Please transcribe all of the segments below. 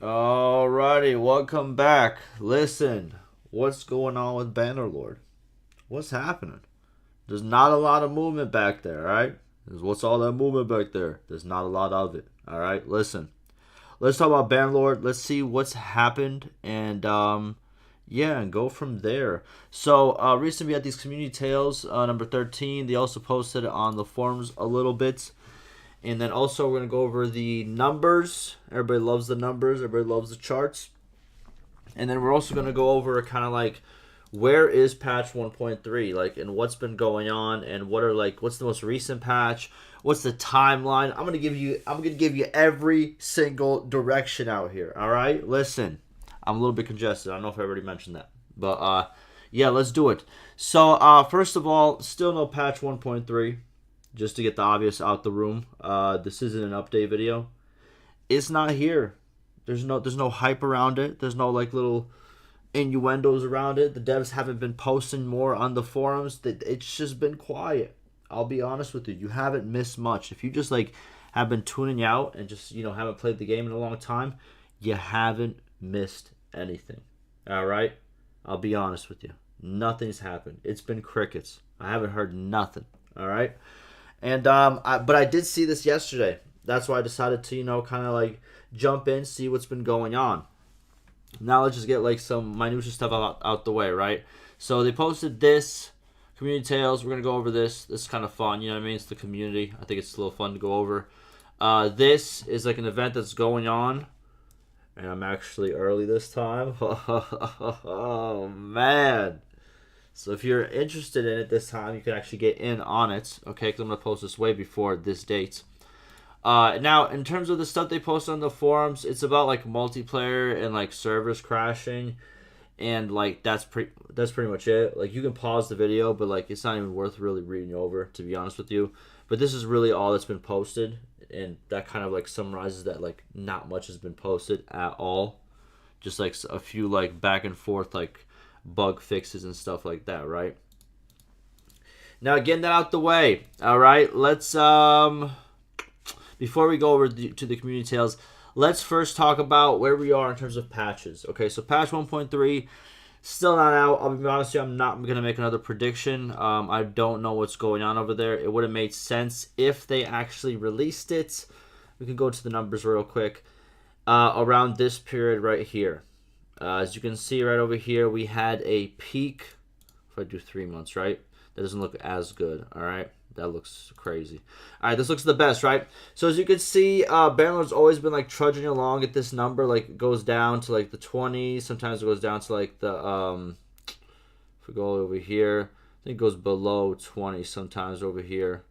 Alrighty, welcome back. Listen, what's going on with Bannerlord? What's happening? There's not a lot of movement back there, alright? What's all that movement back there? There's not a lot of it, alright? Listen, let's talk about Bannerlord. Let's see what's happened and, yeah, and go from there. So, recently we had these community tales, number 13. They also posted it on the forums a little bit. And then also we're going to go over the numbers. Everybody loves the numbers. Everybody loves the charts. And then we're also going to go over kind of like where is patch 1.3 like and what's been going on and what's the most recent patch, what's the timeline. I'm going to give you every single direction out here. All right? Listen. I'm a little bit congested. I don't know if I already mentioned that. But yeah, let's do it. So first of all, still no patch 1.3, just to get the obvious out the room. This isn't an update video. It's not here. There's no hype around it. There's no like little innuendos around it. The devs haven't been posting more on the forums. It's just been quiet. I'll be honest with you. You haven't missed much. If you just like have been tuning out and just haven't played the game in a long time, you haven't missed anything. All right. I'll be honest with you. Nothing's happened. It's been crickets. I haven't heard nothing. All right. And but I did see this yesterday. That's why I decided to kind of like jump in, see what's been going on. Now let's just get like some minutia stuff out the way, right? So they posted this community tales. We're gonna go over this. This is kind of fun. You know what I mean? It's the community. I think it's a little fun to go over. This is like an event that's going on, and I'm actually early this time. Oh man! So if you're interested in it this time, you can actually get in on it. Okay, because I'm gonna post this way before this date. Now, in terms of the stuff they post on the forums, it's about like multiplayer and like servers crashing, and like that's pretty much it. Like you can pause the video, but like it's not even worth really reading over, to be honest with you. But this is really all that's been posted, and that kind of like summarizes that like not much has been posted at all. Just like a few like back and forth like bug fixes and stuff like that, right? Now, getting that out the way, all right. Let's before we go over to the community tales, let's first talk about where we are in terms of patches. Okay, so patch 1.3 still not out. I'll be honest with you, I'm not gonna make another prediction. I don't know what's going on over there. It would have made sense if they actually released it. We can go to the numbers real quick. Around this period right here. As you can see right over here, we had a peak. If I do 3 months, right? That doesn't look as good, all right? That looks crazy. All right, this looks the best, right? So as you can see, Bannerlord's always been like trudging along at this number. Like it goes down to like the 20s. Sometimes it goes down to like the if we go over here, I think it goes below 20 sometimes over here.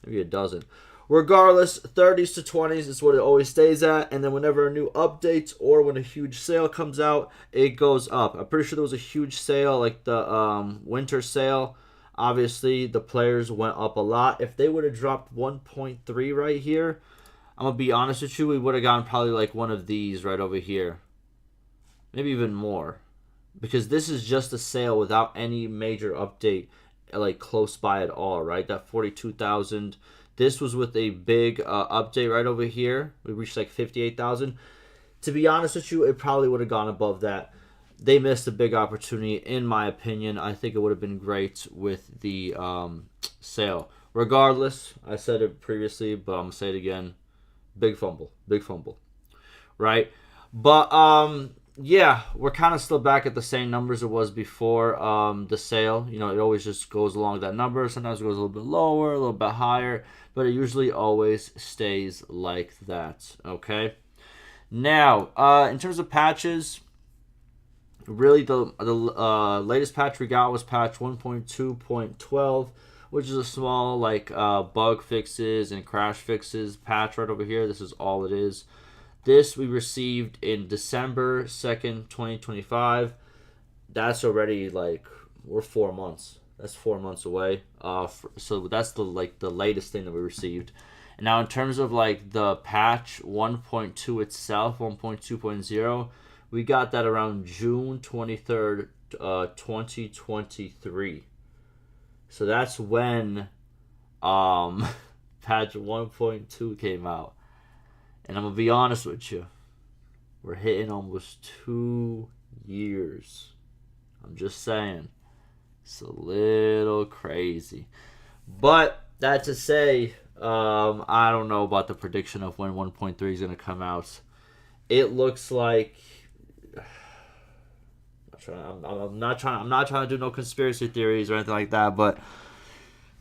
Maybe it doesn't. Regardless, 30s to 20s is what it always stays at. And then whenever a new update or when a huge sale comes out, it goes up. I'm pretty sure there was a huge sale, like the winter sale. Obviously, the players went up a lot. If they would have dropped 1.3 right here, I'm going to be honest with you, we would have gotten probably like one of these right over here. Maybe even more. Because this is just a sale without any major update like close by at all, right? That 42,000. This was with a big update right over here. We reached like 58,000. To be honest with you, it probably would have gone above that. They missed a big opportunity, in my opinion. I think it would have been great with the sale. Regardless, I said it previously, but I'm going to say it again. Big fumble. Big fumble. Right? But, yeah, we're kind of still back at the same numbers it was before the sale. You know, it always just goes along that number. Sometimes it goes a little bit lower, a little bit higher, but it usually always stays like that. Okay? Now, in terms of patches, really the latest patch we got was patch 1.2.12, which is a small like bug fixes and crash fixes patch right over here. This is all it is. This we received in December 2nd, 2025. That's already like we're 4 months. That's 4 months away. So that's the latest thing that we received. And now in terms of like the patch 1.2 itself, 1.2.0, we got that around June 23rd, 2023. So that's when patch 1.2 came out. And I'm going to be honest with you. We're hitting almost 2 years. I'm just saying. It's a little crazy. But that to say, I don't know about the prediction of when 1.3 is going to come out. It looks like I'm not trying to do no conspiracy theories or anything like that, but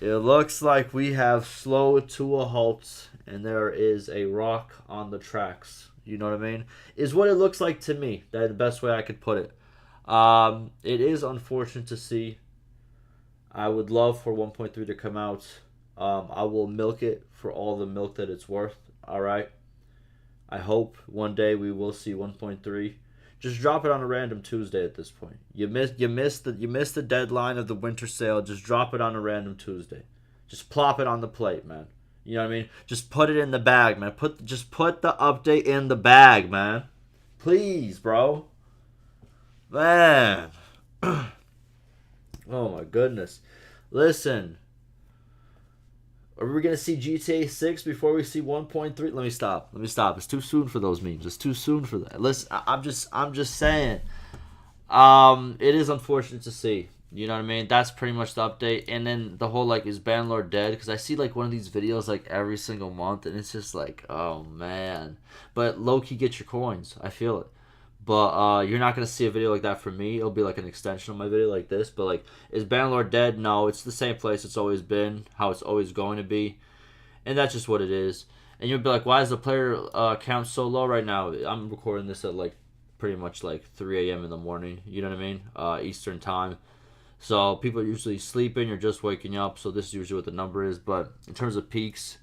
it looks like we have slowed to a halt and there is a rock on the tracks. You know what I mean? Is what it looks like to me. That's the best way I could put it. It is unfortunate to see. I would love for 1.3 to come out. I will milk it for all the milk that it's worth. All right. I hope one day we will see 1.3. Just drop it on a random Tuesday at this point. You missed the deadline of the winter sale. Just drop it on a random Tuesday. Just plop it on the plate, man. You know what I mean? Just put it in the bag, man. Just put the update in the bag, man. Please, bro. Man. Oh my goodness. Listen. Are we gonna see GTA 6 before we see 1.3? Let me stop. It's too soon for those memes. It's too soon for that. Listen, I'm just saying. It is unfortunate to see. You know what I mean? That's pretty much the update. And then the whole like, is Bannerlord dead? Because I see like one of these videos like every single month, and it's just like, oh man. But low key, get your coins. I feel it. But you're not gonna see a video like that from me. It'll be like an extension of my video like this. But like, is Bannerlord dead? No, it's the same place it's always been, how it's always going to be, and that's just what it is. And you'll be like, why is the player count so low right now? I'm recording this at like pretty much like 3 a.m. in the morning. You know what I mean? Eastern time. So people are usually sleeping or just waking up. So this is usually what the number is. But in terms of peaks,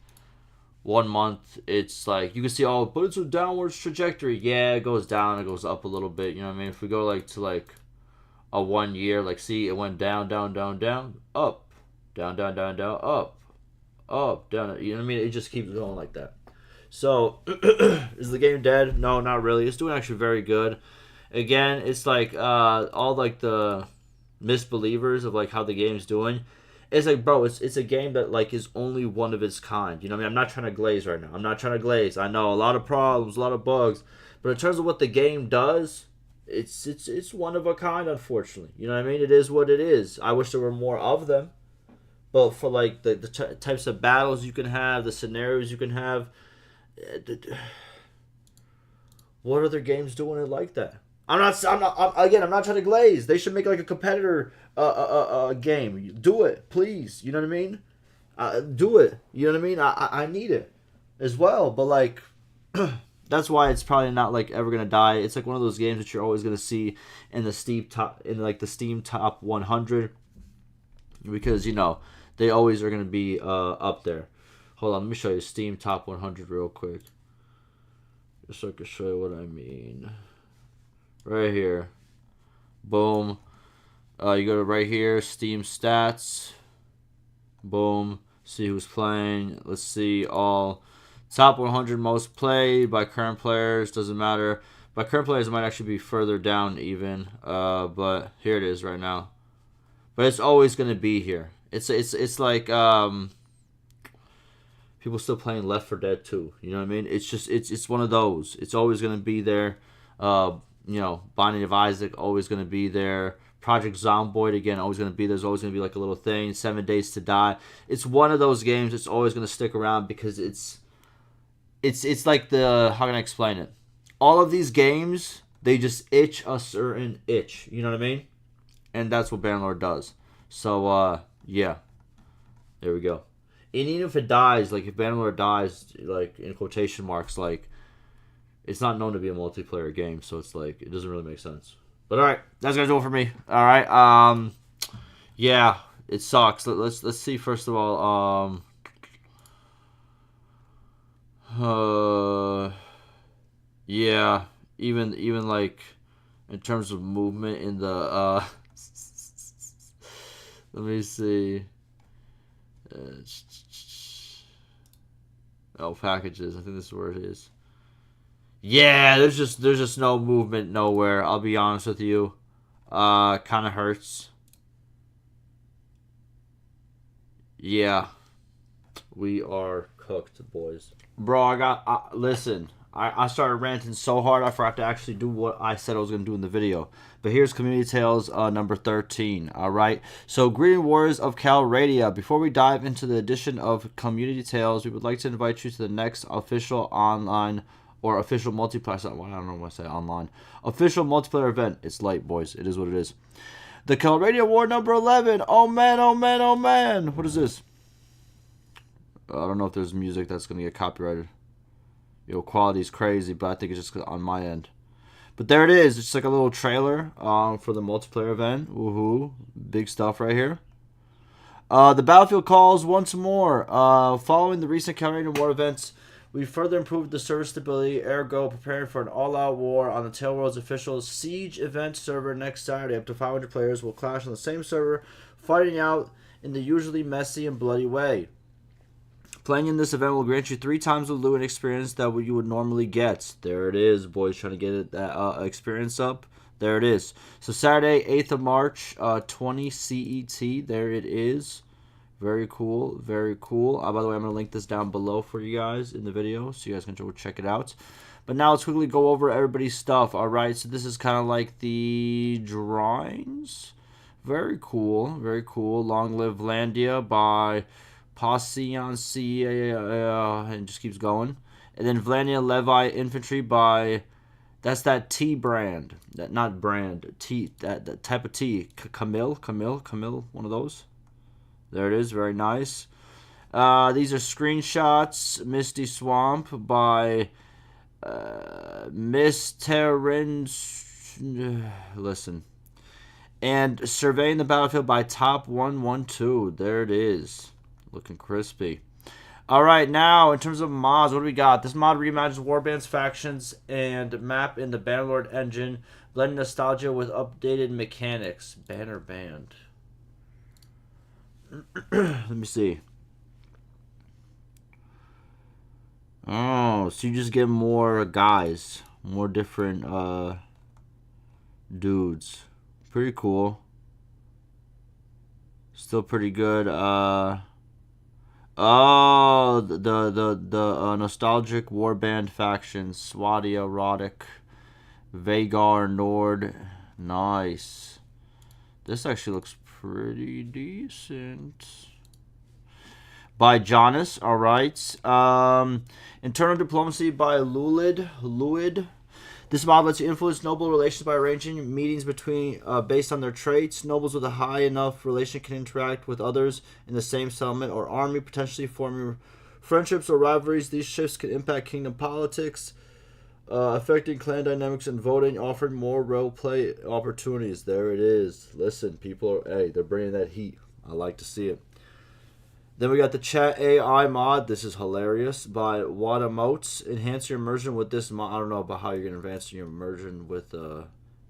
1 month, it's like you can see, oh, but it's a downwards trajectory. Yeah, it goes down, it goes up a little bit. You know what I mean? If we go like to like a 1 year, like see, it went down, down, down, down, up, down, down, down, down, up, down. You know what I mean? It just keeps going like that. So is the game dead? No, not really. It's doing actually very good. Again, it's like all like the misbelievers of like how the game's doing. It's like, bro, it's a game that like is only one of its kind. You know what I mean? I'm not trying to glaze right now. I'm not trying to glaze. I know a lot of problems, a lot of bugs, but in terms of what the game does, it's one of a kind. Unfortunately, you know what I mean? It is what it is. I wish there were more of them, but for like the types of battles you can have, the scenarios you can have, what other games doing it like that? I'm not trying to glaze. They should make like a competitor game. Do it, please. You know what I mean? Do it. You know what I mean? I need it as well. But like, that's why it's probably not like ever gonna die. It's like one of those games that you're always gonna see in the Steam top 100, because you know they always are gonna be up there. Hold on, let me show you Steam top 100 real quick, just so I can show you what I mean. Right here, boom. You go to right here, Steam stats. Boom. See who's playing. Let's see all top 100 most played by current players. Doesn't matter. By current players, it might actually be further down even. But here it is right now. But it's always gonna be here. It's like people still playing Left 4 Dead 2. You know what I mean? It's just it's one of those. It's always gonna be there. You know, Binding of Isaac always gonna be there. Project Zomboid again, always going to be. There's always going to be like a little thing. 7 Days to Die. It's one of those games that's always going to stick around because it's like the, how can I explain it? All of these games, they just itch a certain itch. You know what I mean? And that's what Bannerlord does. So yeah, there we go. And even if it dies, like if Bannerlord dies, like in quotation marks, like it's not known to be a multiplayer game, so it's like it doesn't really make sense. But all right, that's gonna do it for me. All right, yeah, it sucks. Let's see first of all. Yeah, even like in terms of movement in the let me see. Oh, packages. I think this is where it is. Yeah, there's just no movement nowhere. I'll be honest with you. Kind of hurts. Yeah, we are cooked, boys. Bro, listen. I started ranting so hard I forgot to actually do what I said I was going to do in the video. But here's Community Tales number 13. Alright, so greeting warriors of Calradia. Before we dive into the edition of Community Tales, we would like to invite you to the next official online or official multiplayer. I don't know what I say online. Official multiplayer event. It's late, boys. It is what it is. The Calradia War number 11. Oh man, oh man, oh man. What is this? I don't know if there's music that's going to get copyrighted. Yo, quality's crazy, but I think it's just on my end. But there it is. It's like a little trailer for the multiplayer event. Woohoo. Big stuff right here. The battlefield calls once more. Following the recent Calradia War events, we further improved the server stability, ergo preparing for an all-out war on the Tailworld's official Siege event server next Saturday. Up to 500 players will clash on the same server, fighting out in the usually messy and bloody way. Playing in this event will grant you 3 times the loot and experience that you would normally get. There it is, boys, trying to get that experience up. There it is. So Saturday, 8th of March, 20 CET. There it is. Very cool, very cool. By the way, I'm going to link this down below for you guys in the video, so you guys can go check it out. But now let's quickly go over everybody's stuff. All right, so this is kind of like the drawings. Very cool, very cool. Long Live Landia by Poseidon C, and just keeps going. And then Vlandia Levi Infantry by, that's that T brand. That, not brand, T, that type of T. Camille, one of those. There it is, very nice. These are screenshots. Misty Swamp by Miss Terran. Listen. And Surveying the Battlefield by Top 112. There it is. Looking crispy. Alright, now, in terms of mods, what do we got? This mod reimagines Warband's factions and map in the Bannerlord engine, blending nostalgia with updated mechanics. Banner Band. Let me see. Oh, so you just get more guys. More different dudes. Pretty cool. Still pretty good. Oh, the nostalgic warband factions. Swadia, Roddick, Vagar, Nord. Nice. This actually looks pretty decent. By Jonas, alright. Internal Diplomacy by Luid. This mod lets you influence noble relations by arranging meetings between based on their traits. Nobles with a high enough relation can interact with others in the same settlement or army, potentially forming friendships or rivalries. These shifts can impact kingdom politics, affecting clan dynamics and voting, offering more roleplay opportunities. There it is. Listen, people are, hey, they're bringing that heat. I like to see it. Then we got the Chat AI mod. This is hilarious. By Wadamotes. Enhance your immersion with this mod. I don't know about how you're going to advance your immersion with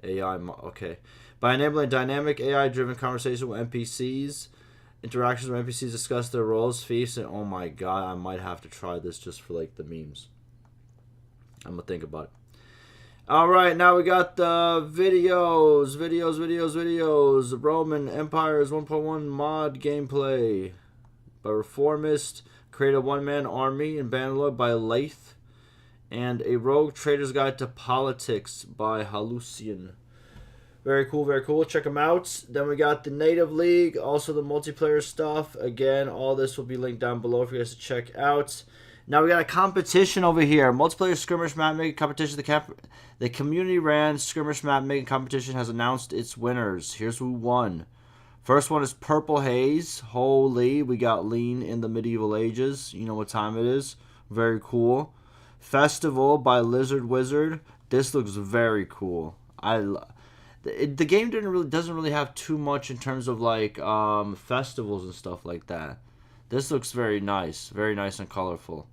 AI mod. Okay. By enabling dynamic AI-driven conversation with NPCs. Interactions with NPCs discuss their roles, feats, and oh my god, I might have to try this just for like the memes. I'm going to think about it. Alright, now we got the videos. Roman Empires 1.1 mod gameplay. By Reformist, create a one-man army in Bannerlord by Lath, and a Rogue Trader's Guide to Politics by Hallucian. Very cool, very cool. Check them out. Then we got the Native League, also the multiplayer stuff. Again, all this will be linked down below for you guys to check out. Now we got a competition over here. Multiplayer skirmish map making competition. The community ran skirmish map making competition has announced its winners. Here's who won. First one is Purple Haze. Holy, we got Lean in the Medieval Ages. You know what time it is. Very cool. Festival by Lizard Wizard. This looks very cool. The game doesn't really have too much in terms of like festivals and stuff like that. This looks very nice and colorful.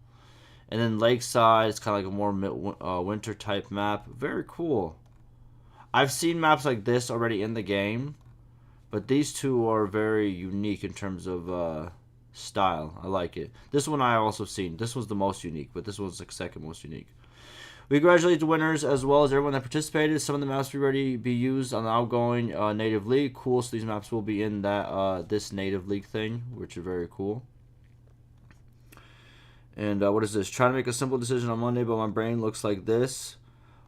And then Lakeside, it's kind of like a more winter type map. Very cool. I've seen maps like this already in the game. But these two are very unique in terms of style. I like it. This one I also seen. This was the most unique, but this one's the second most unique. We congratulate the winners as well as everyone that participated. Some of the maps will already be used on the outgoing Native League. Cool, so these maps will be in that this Native League thing, which is very cool. And what is this? Trying to make a simple decision on Monday, but my brain looks like this.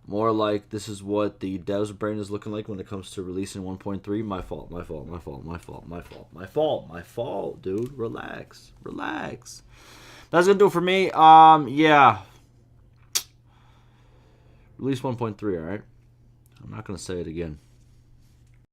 More like this is what the dev's brain is looking like when it comes to releasing 1.3. My fault, my fault, my fault, my fault, my fault, my fault, my fault, dude. Relax, relax. That's gonna do it for me. Yeah. Release 1.3, alright? I'm not gonna say it again.